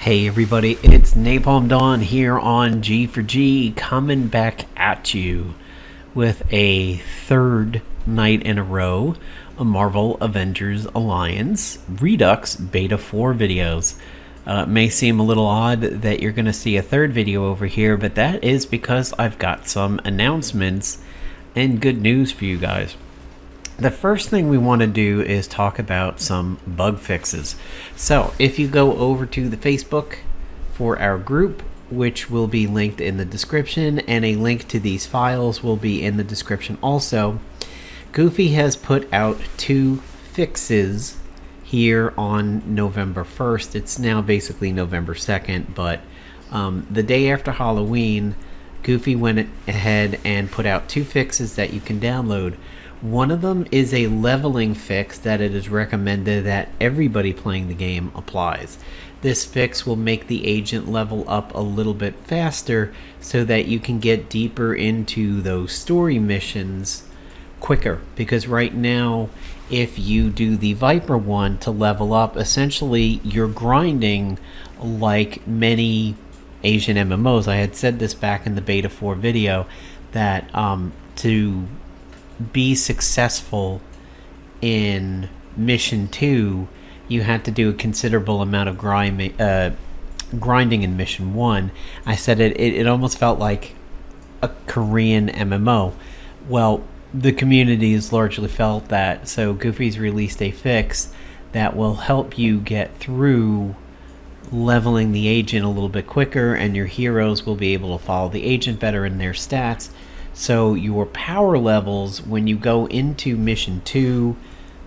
Hey everybody, it's Napalm Dawn here on G4G, coming back at you with a third night in a row of Marvel Avengers Alliance Redux Beta 4 videos. It may seem a little odd that you're going to see a third video over here, but that is because I've got some announcements and good news for you guys. The first thing we want to do is talk about some bug fixes. So if you go over to the Facebook for our group, which will be linked in the description, and a link to these files will be in the description also, Goofy has put out 2 fixes here on November 1st. It's now basically November 2nd, but the day after Halloween, Goofy went ahead and put out 2 fixes that you can download. One of them is a leveling fix that it is recommended that everybody playing the game applies. This fix will make the agent level up a little bit faster so that you can get deeper into those story missions quicker. Because right now, if you do the Viper one to level up, essentially you're grinding like many Asian MMOs. I had said this back in the Beta 4 video that to be successful in Mission 2, you had to do a considerable amount of grinding in Mission 1. I said it almost felt like a Korean MMO. Well, the community has largely felt that, so Goofy's released a fix that will help you get through leveling the agent a little bit quicker, and your heroes will be able to follow the agent better in their stats. So your power levels, when you go into Mission 2,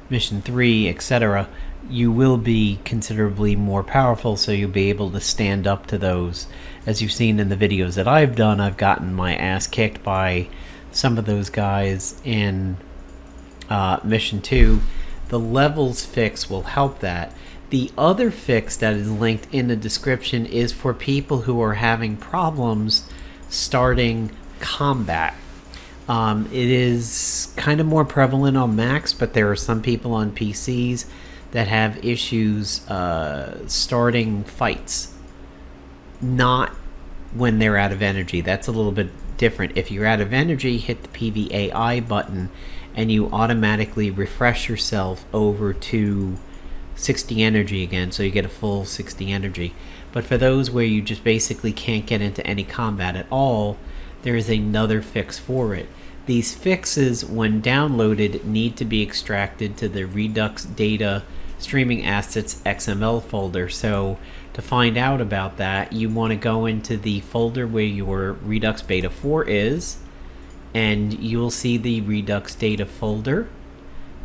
Mission 3, etc., you will be considerably more powerful, so you'll be able to stand up to those. As you've seen in the videos that I've done, I've gotten my ass kicked by some of those guys in Mission 2. The levels fix will help that. The other fix that is linked in the description is for people who are having problems starting combat. It is kind of more prevalent on Macs, but there are some people on PCs that have issues starting fights, not when they're out of energy. That's a little bit different. If you're out of energy, hit the PVAI button and you automatically refresh yourself over to 60 energy again, so you get a full 60 energy. But for those where you just basically can't get into any combat at all, there is another fix for it. These fixes, when downloaded, need to be extracted to the Redux Data Streaming Assets XML folder. So to find out about that, you want to go into the folder where your Redux Beta 4 is, and you will see the Redux Data folder.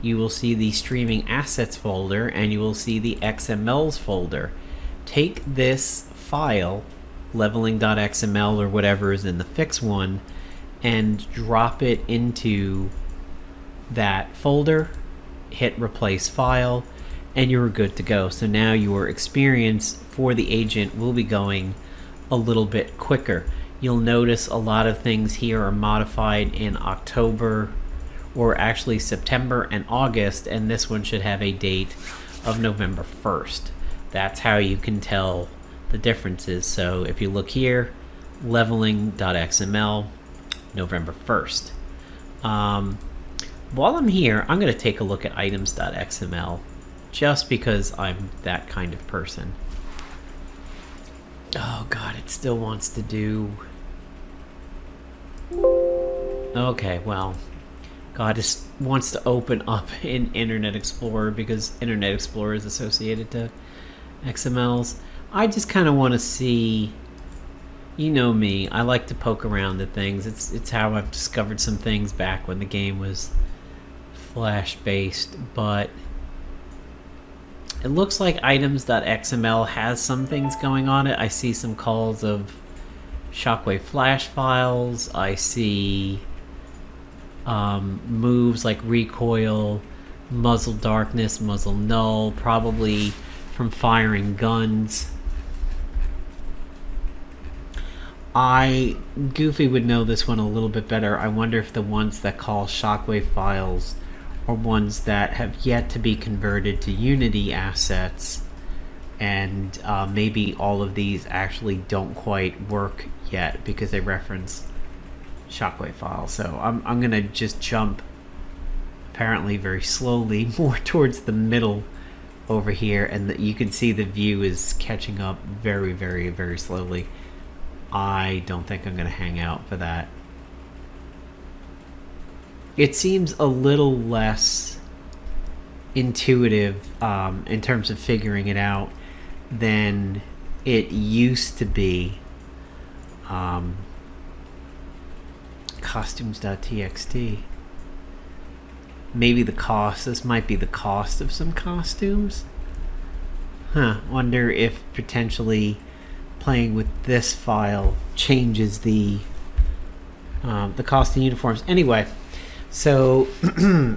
You will see the Streaming Assets folder, and you will see the XMLs folder. Take this file, leveling.xml or whatever is in the fix one, and drop it into that folder, hit replace file, and you're good to go. So now your experience for the agent will be going a little bit quicker. You'll notice a lot of things here are modified in October, or actually September and August, and this one should have a date of November 1st. That's how you can tell the differences. So if you look here, leveling.xml, November 1st. While I'm here, I'm going to take a look at items.xml, just because I'm that kind of person. Oh god, it still wants to do... Okay, well, God, it wants to open up in Internet Explorer because Internet Explorer is associated to XMLs. I just kind of want to see, you know me, I like to poke around at things. It's how I've discovered some things back when the game was Flash based, but it looks like items.xml has some things going on it. I see some calls of Shockwave Flash files. I see moves like recoil, muzzle darkness, muzzle null, probably from firing guns. Goofy would know this one a little bit better. I wonder if the ones that call Shockwave files are ones that have yet to be converted to Unity assets and maybe all of these actually don't quite work yet because they reference shockwave files. So I'm gonna just jump, apparently very slowly, more towards the middle over here, and you can see the view is catching up very, very, very slowly. I don't think I'm gonna hang out for that. It seems a little less intuitive in terms of figuring it out than it used to be. Costumes.txt. Maybe the cost. This might be the cost of some costumes. Wonder if potentially playing with this file changes the cost of uniforms. Anyway, so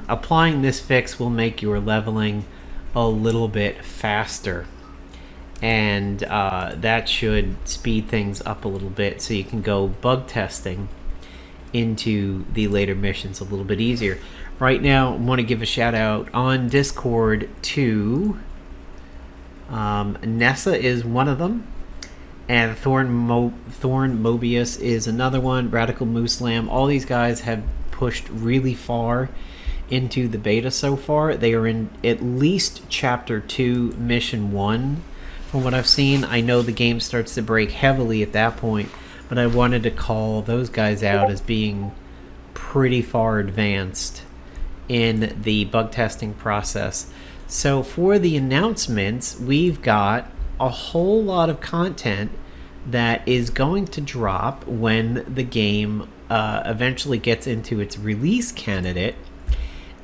applying this fix will make your leveling a little bit faster, and that should speed things up a little bit, so you can go bug testing into the later missions a little bit easier. Right now, I want to give a shout out on Discord to Nessa is one of them, and Thorn Mobius is another one. Radical Moose Lamb. All these guys have pushed really far into the beta so far. They are in at least Chapter 2, Mission 1. From what I've seen, I know the game starts to break heavily at that point, but I wanted to call those guys out as being pretty far advanced in the bug testing process. So for the announcements, we've got a whole lot of content that is going to drop when the game eventually gets into its release candidate,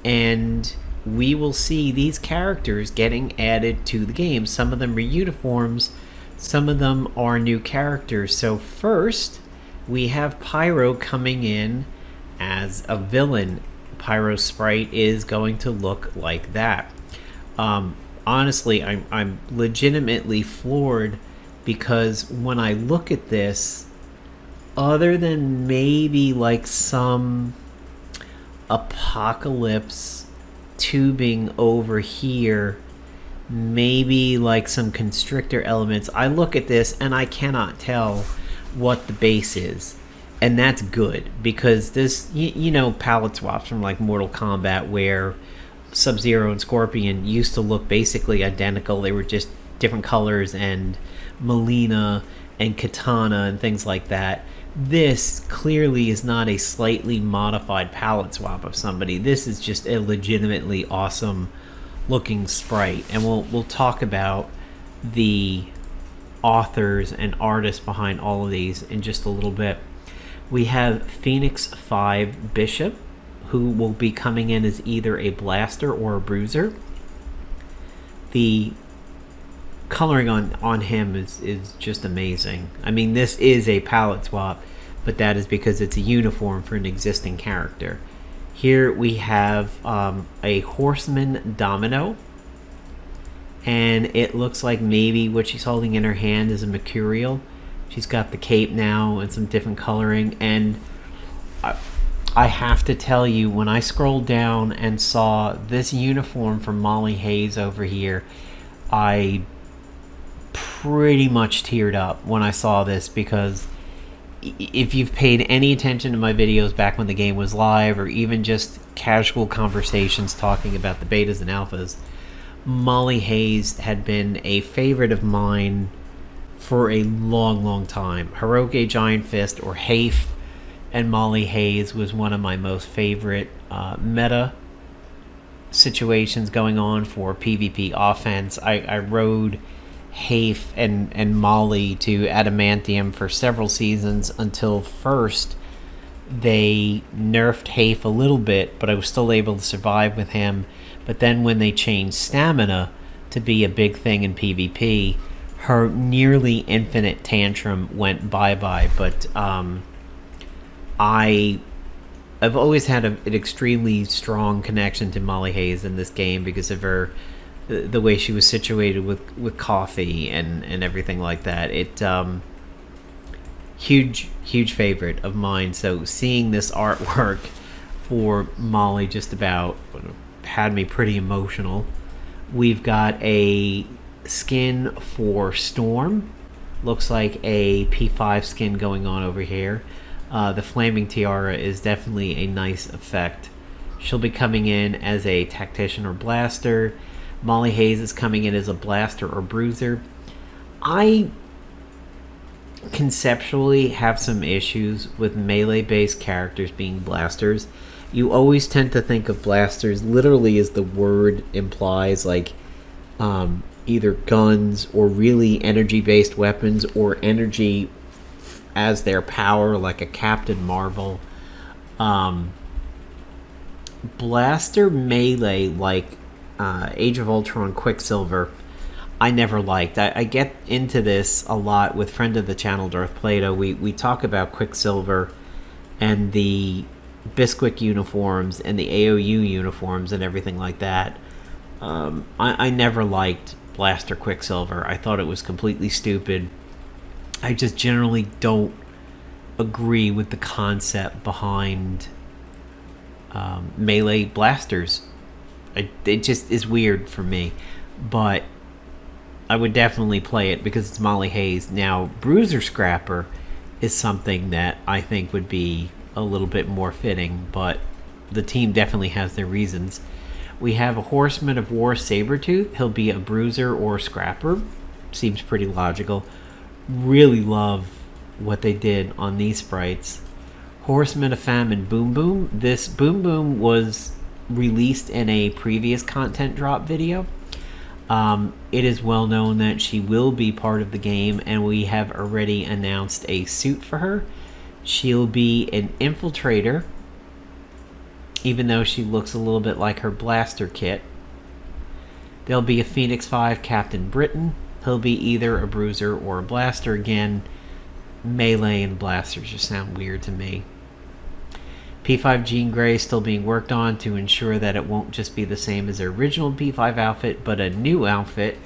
and we will see these characters getting added to the game. Some of them are uniforms, some of them are new characters. So first, we have Pyro coming in as a villain. Pyro sprite is going to look like that. Honestly, I'm legitimately floored, because when I look at this, other than maybe like some apocalypse tubing over here, maybe like some constrictor elements, I look at this and I cannot tell what the base is. And that's good, because this, you know, palette swaps from like Mortal Kombat, where Sub-Zero and Scorpion used to look basically identical. They were just different colors, and Melina and Katana and things like that. This clearly is not a slightly modified palette swap of somebody. This is just a legitimately awesome looking sprite, and we'll talk about the authors and artists behind all of these in just a little bit. We have Phoenix 5 Bishop, who will be coming in as either a blaster or a bruiser. The coloring on him is just amazing. I mean, this is a palette swap, but that is because it's a uniform for an existing character. Here we have a Horseman Domino, and it looks like maybe what she's holding in her hand is a Mercurial. She's got the cape now and some different coloring, and I have to tell you, when I scrolled down and saw this uniform from Molly Hayes over here, I pretty much teared up when I saw this, because if you've paid any attention to my videos back when the game was live, or even just casual conversations talking about the betas and alphas, Molly Hayes had been a favorite of mine for a long time. Hiroge Giant Fist, or Hafe, and Molly Hayes was one of my most favorite meta situations going on for PvP offense. I rode Hafe and Molly to Adamantium for several seasons, until first they nerfed Hafe a little bit, but I was still able to survive with him. But then when they changed stamina to be a big thing in PvP, her nearly infinite tantrum went bye-bye. But I've always had an extremely strong connection to Molly Hayes in this game because of her, the way she was situated with coffee and everything like that. It huge favorite of mine. So seeing this artwork for Molly just about had me pretty emotional. We've got a skin for Storm. Looks like a P5 skin going on over here. The Flaming Tiara is definitely a nice effect. She'll be coming in as a Tactician or Blaster. Molly Hayes is coming in as a Blaster or Bruiser. I conceptually have some issues with melee-based characters being blasters. You always tend to think of blasters literally as the word implies, like either guns or really energy-based weapons, or energy as their power, like a Captain Marvel. Blaster melee, like Age of Ultron Quicksilver, I never liked. I get into this a lot with friend of the channel, Darth Plato. We talk about Quicksilver and the Bisquick uniforms and the AOU uniforms and everything like that. I never liked Blaster Quicksilver. I thought it was completely stupid. I just generally don't agree with the concept behind melee blasters. It just is weird for me. But I would definitely play it because it's Molly Hayes. Now, Bruiser Scrapper is something that I think would be a little bit more fitting, but the team definitely has their reasons. We have a Horseman of War Sabertooth. He'll be a Bruiser or Scrapper. Seems pretty logical. Really love what they did on these sprites. Horseman of Famine Boom Boom. This Boom Boom was released in a previous content drop video. It is well known that she will be part of the game, and we have already announced a suit for her. She'll be an infiltrator, even though she looks a little bit like her blaster kit. There'll be a Phoenix 5 Captain Britain. He'll be either a bruiser or a blaster. Again, melee and blasters just sound weird to me. P5 Jean Grey still being worked on to ensure that it won't just be the same as their original P5 outfit, but a new outfit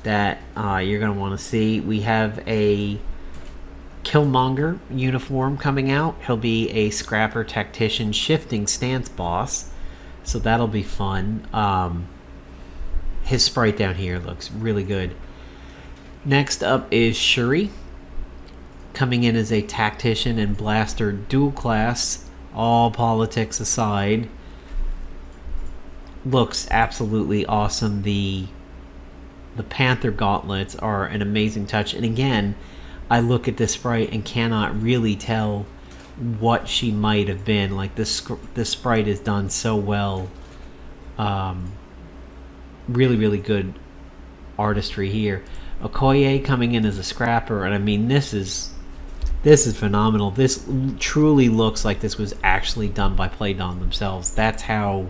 that you're going to want to see. We have a Killmonger uniform coming out. He'll be a Scrapper Tactician Shifting Stance Boss, so that'll be fun. His sprite down here looks really good. Next up is Shuri, coming in as a Tactician and Blaster dual class. All politics aside, looks absolutely awesome. The Panther gauntlets are an amazing touch, and again, I look at this sprite and cannot really tell what she might have been. Like, this sprite is done so well. Really, really good artistry here. Okoye coming in as a Scrapper, and I mean, this is phenomenal. This truly looks like this was actually done by Playdon themselves. That's how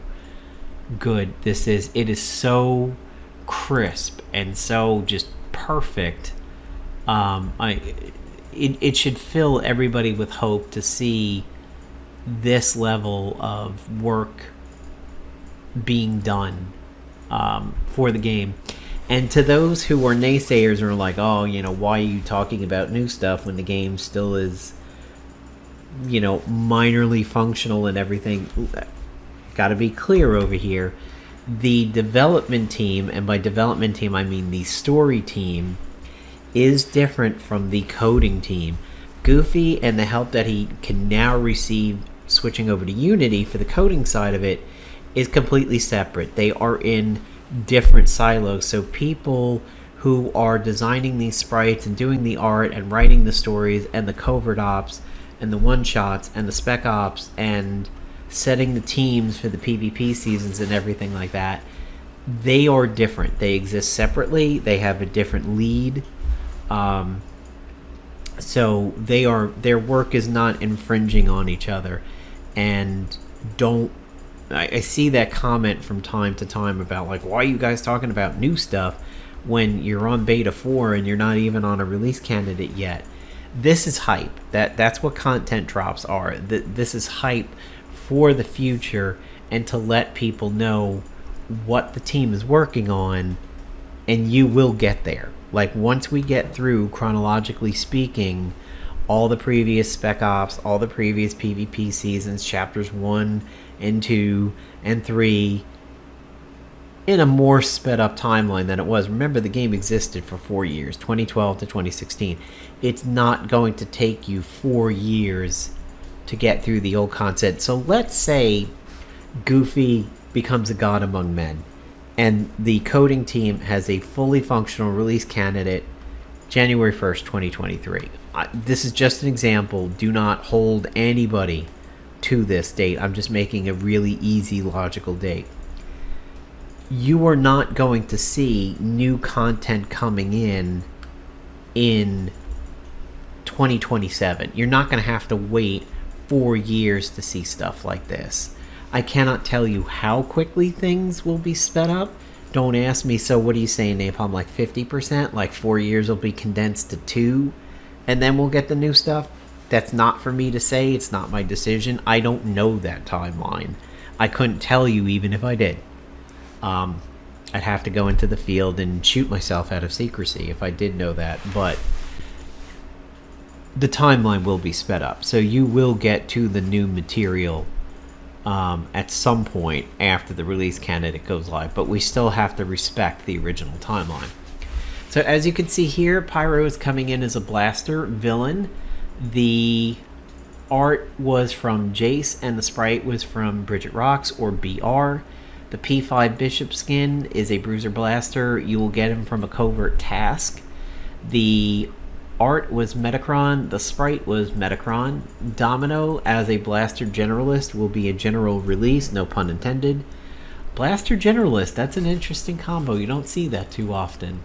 good this is. It is so crisp and so just perfect. It should fill everybody with hope to see this level of work being done for the game. And to those who are naysayers and are like, oh, why are you talking about new stuff when the game still is, minorly functional and everything? Got to be clear over here. The development team, and by development team I mean the story team, is different from the coding team. Goofy and the help that he can now receive switching over to Unity for the coding side of it is completely separate. They are in different silos, so people who are designing these sprites and doing the art and writing the stories and the covert ops and the one-shots and the spec ops and setting the teams for the PvP seasons and everything like that, they are different. They exist separately. They have a different lead. So their work is not infringing on each other. And I see that comment from time to time about, like, why are you guys talking about new stuff when you're on beta 4 and you're not even on a release candidate yet? This is hype. That's what content drops are. This is hype for the future and to let people know what the team is working on, and you will get there. Like, once we get through, chronologically speaking, all the previous Spec Ops, all the previous PvP seasons, chapters 1 and 2 and 3, in a more sped up timeline than it was. Remember, the game existed for 4 years, 2012 to 2016. It's not going to take you 4 years to get through the old content. So let's say Goofy becomes a god among men, and the coding team has a fully functional release candidate January 1st, 2023. This is just an example. Do not hold anybody to this date. I'm just making a really easy, logical date. You are not going to see new content coming in 2027. You're not going to have to wait 4 years to see stuff like this. I cannot tell you how quickly things will be sped up. Don't ask me, so what are you saying, Napalm? Like 50%? Like 4 years will be condensed to 2? And then we'll get the new stuff? That's not for me to say. It's not my decision. I don't know that timeline. I couldn't tell you even if I did. I'd have to go into the field and shoot myself out of secrecy if I did know that. But the timeline will be sped up. So you will get to the new material at some point after the release candidate goes live, but we still have to respect the original timeline. So as you can see here, Pyro is coming in as a blaster villain. The art was from Jace and the sprite was from Bridget Rocks, or BR. The P5 Bishop skin is a Bruiser Blaster. You will get him from a covert task. The art was Metacron, the sprite was Metacron. Domino, as a Blaster Generalist, will be a general release, no pun intended. Blaster Generalist, that's an interesting combo. You don't see that too often.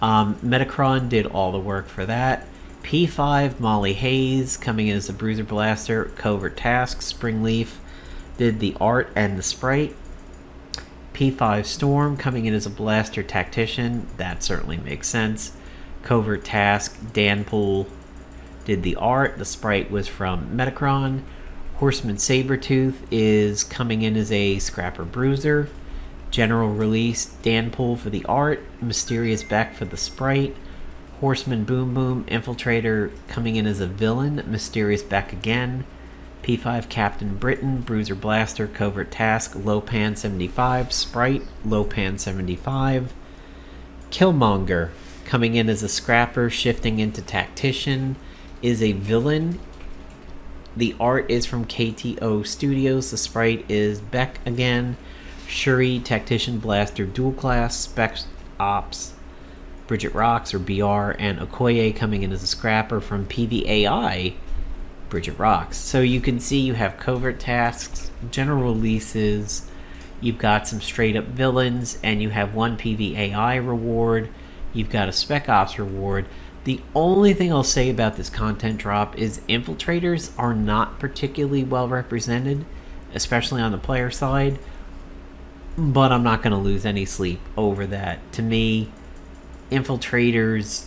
Metacron did all the work for that. P5, Molly Hayes, coming in as a Bruiser Blaster, covert task. Springleaf did the art and the sprite. P5 Storm, coming in as a Blaster Tactician, that certainly makes sense. Covert task, Danpool did the art. The sprite was from Metacron. Horseman Sabertooth is coming in as a Scrapper Bruiser. General release, Danpool for the art. Mysterious Beck for the sprite. Horseman Boom Boom Infiltrator coming in as a villain. Mysterious Beck again. P5 Captain Britain, Bruiser Blaster, Covert Task, Lopan 75, Sprite, Lopan 75. Killmonger coming in as a Scrapper, shifting into Tactician, is a villain. The art is from KTO Studios. The sprite is Beck again. Shuri, Tactician Blaster, Dual Class, Spec Ops, Bridget Rocks, or BR, and Okoye coming in as a Scrapper from PVAI, Bridget Rocks. So you can see you have covert tasks, general releases, you've got some straight up villains, and you have one PVAI reward, you've got a Spec Ops reward. The only thing I'll say about this content drop is infiltrators are not particularly well represented, especially on the player side, but I'm not going to lose any sleep over that. To me, infiltrators,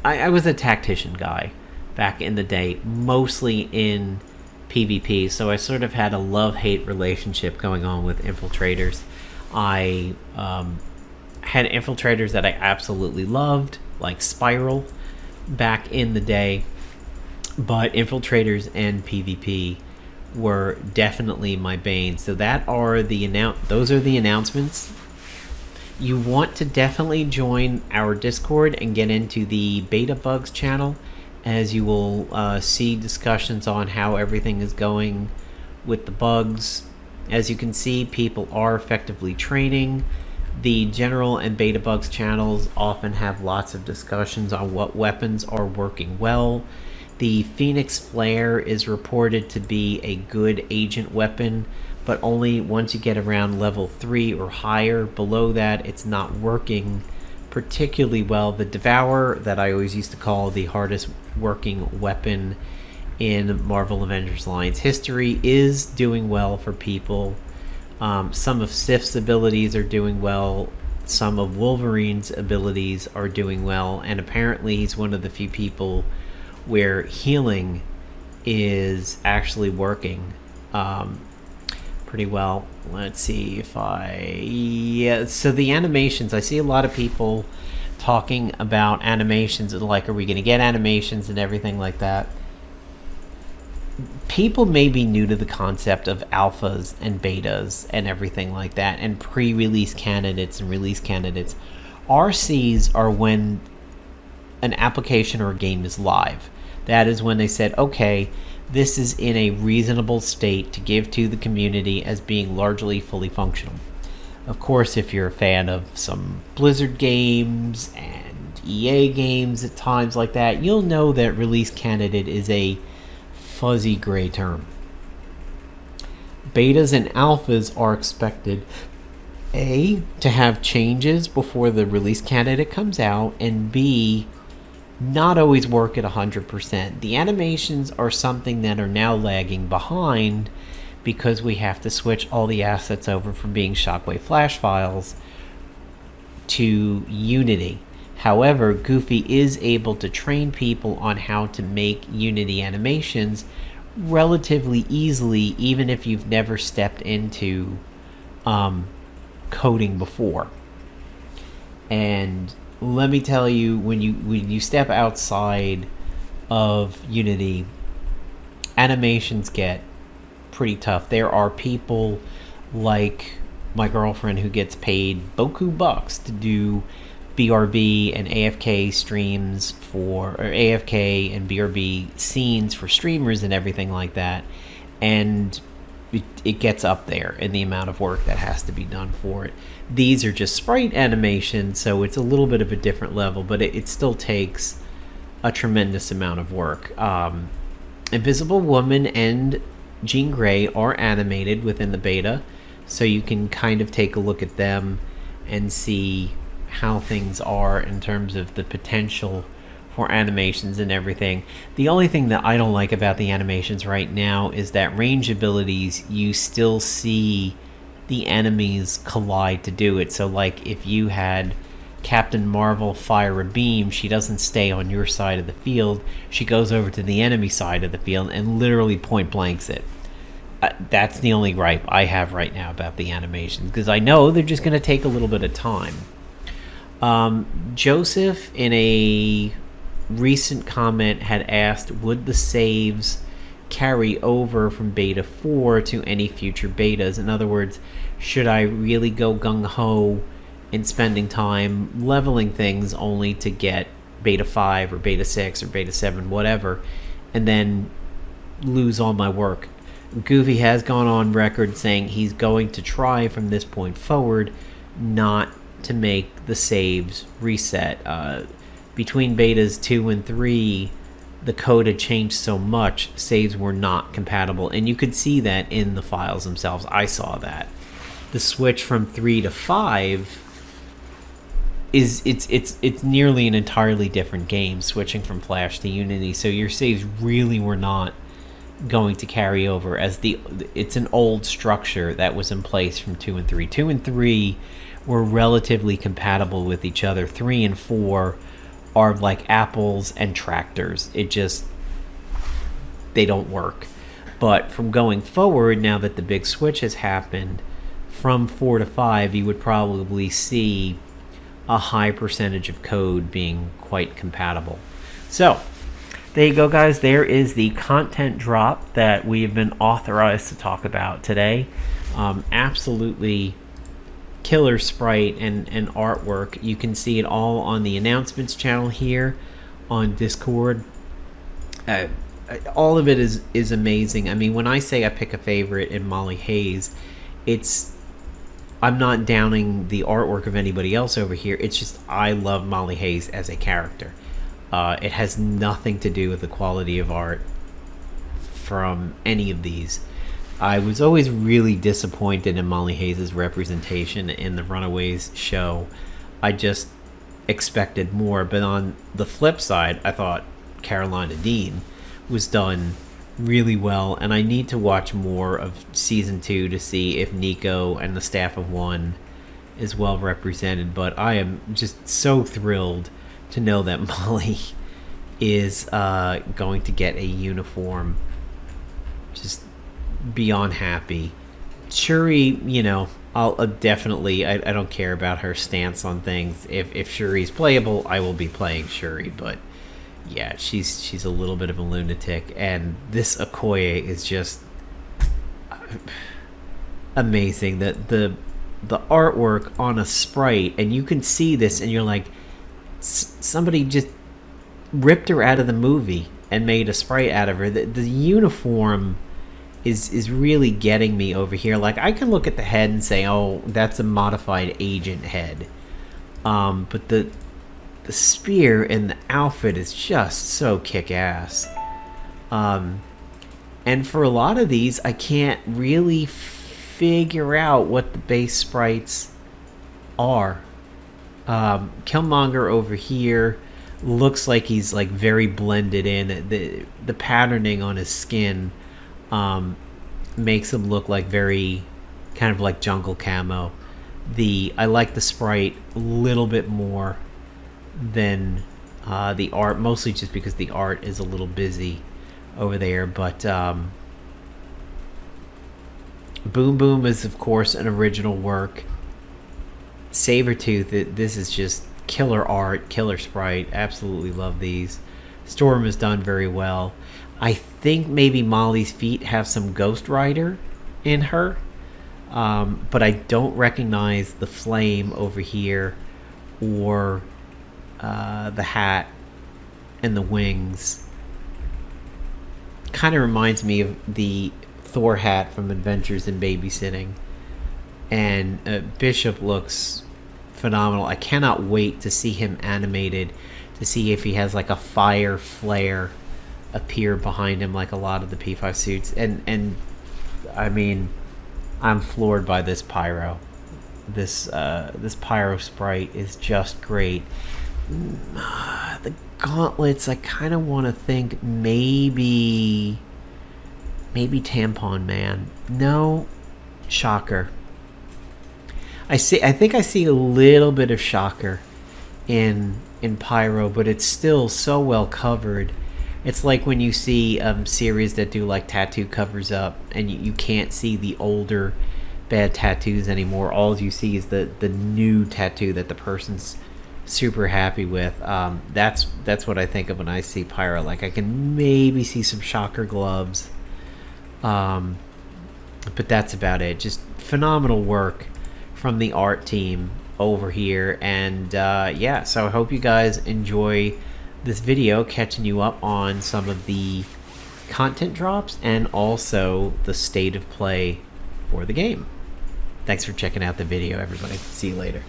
I was a tactician guy back in the day, mostly in PvP, so I sort of had a love-hate relationship going on with infiltrators. I had infiltrators that I absolutely loved, like Spiral, back in the day, but infiltrators and PvP were definitely my bane. So those are the announcements. You want to definitely join our Discord and get into the Beta Bugs channel, as you will see discussions on how everything is going with the bugs. As you can see, people are effectively training. The General and Beta Bugs channels often have lots of discussions on what weapons are working well. The Phoenix Flare is reported to be a good agent weapon, but only once you get around level 3 or higher. Below that, it's not working particularly well. The Devourer, that I always used to call the hardest working weapon in Marvel Avengers Alliance history, is doing well for people. Some of Sif's abilities are doing well. Some of Wolverine's abilities are doing well. And apparently he's one of the few people where healing is actually working pretty well. Let's see if so the animations, I see a lot of people talking about animations, like, are we going to get animations and everything like that? people may be new to the concept of alphas and betas and everything like that, and pre-release candidates and release candidates. RCs are when an application or a game is live. That is when they said, okay, this is in a reasonable state to give to the community as being largely fully functional. Of course, if you're a fan of some Blizzard games and EA games at times like that, you'll know that release candidate is a fuzzy gray term. Betas and alphas are expected, A, to have changes before the release candidate comes out, and B, not always work at 100%. The animations are something that are now lagging behind because we have to switch all the assets over from being Shockwave Flash files to Unity. However, Goofy is able to train people on how to make Unity animations relatively easily, even if you've never stepped into coding before. And let me tell you, when you step outside of Unity, animations get pretty tough. There are people like my girlfriend who gets paid boku bucks to do BRB and AFK streams or AFK and BRB scenes for streamers and everything like that, and it gets up there in the amount of work that has to be done for it. These are just sprite animations, so it's a little bit of a different level, but it still takes a tremendous amount of work. Invisible Woman and Jean Grey are animated within the beta, so you can kind of take a look at them and see how things are in terms of the potential for animations and everything. The only thing that I don't like about the animations right now is that range abilities, you still see the enemies collide to do it. So like if you had Captain Marvel fire a beam, she doesn't stay on your side of the field. She goes over to the enemy side of the field and literally point blanks it. That's the only gripe I have right now about the animations, because I know they're just going to take a little bit of time. Joseph, in a recent comment, had asked, would the saves carry over from beta 4 to any future betas? In other words, should I really go gung-ho in spending time leveling things only to get beta 5 or beta 6 or beta 7, whatever, and then lose all my work? Goofy has gone on record saying he's going to try from this point forward not to make the saves reset. Between betas 2 and 3, the code had changed so much, saves were not compatible, and you could see that in the files themselves. I saw that. The switch from 3 to 5 is it's nearly an entirely different game, switching from Flash to Unity. So your saves really were not going to carry over, as it's an old structure that was in place from 2 and 3. 2 and 3 were relatively compatible with each other. 3 and 4 are like apples and tractors. They don't work. But from going forward, now that the big switch has happened, from 4 to 5, you would probably see a high percentage of code being quite compatible. So, there you go, guys. There is the content drop that we have been authorized to talk about today. Absolutely killer sprite and artwork. You can see it all on the announcements channel here on Discord. All of it is amazing. I mean, when I say I pick a favorite in Molly Hayes, I'm not downing the artwork of anybody else over here. It's just I love Molly Hayes as a character. It has nothing to do with the quality of art from any of these. I was always really disappointed in Molly Hayes' representation in the Runaways show. I just expected more, but on the flip side, I thought Carolina Dean was done really well, and I need to watch more of Season 2 to see if Nico and the Staff of One is well represented, but I am just so thrilled to know that Molly is going to get a uniform. Just beyond happy. Shuri, I'll definitely, I don't care about her stance on things. If Shuri's playable, I will be playing Shuri, but yeah, she's a little bit of a lunatic, and this Okoye is just amazing. The artwork on a sprite, and you can see this, and you're like, somebody just ripped her out of the movie and made a sprite out of her. The uniform is really getting me over here. Like, I can look at the head and say, oh, that's a modified agent head, but the spear and the outfit is just so kick-ass. And for a lot of these, I can't really figure out what the base sprites are. Killmonger over here looks like he's like very blended in. The patterning on his skin makes him look like very kind of like jungle camo. I like the sprite a little bit more than the art, mostly just because the art is a little busy over there. But Boom Boom is, of course, an original work. Sabertooth, this is just killer art, killer sprite. Absolutely love these. Storm is done very well. I think maybe Molly's feet have some Ghost Rider in her, but I don't recognize the flame over here or the hat and the wings. Kind of reminds me of the Thor hat from Adventures in Babysitting. And Bishop looks phenomenal. I cannot wait to see him animated, to see if he has like a fire flare appear behind him like a lot of the P5 suits. And I mean, I'm floored by this pyro. This pyro sprite is just great. The gauntlets, I kind of want to think maybe Tampon Man. No, Shocker. I think I see a little bit of Shocker in Pyro, but it's still so well covered. It's like when you see series that do like tattoo covers up, and you can't see the older bad tattoos anymore. All you see is the new tattoo that the person's super happy with. That's what I think of when I see Pyro. Like, I can maybe see some Shocker gloves, but that's about it. Just phenomenal work from the art team over here. And yeah, so I hope you guys enjoy this video, catching you up on some of the content drops and also the state of play for the game. Thanks for checking out the video, everybody. See you later.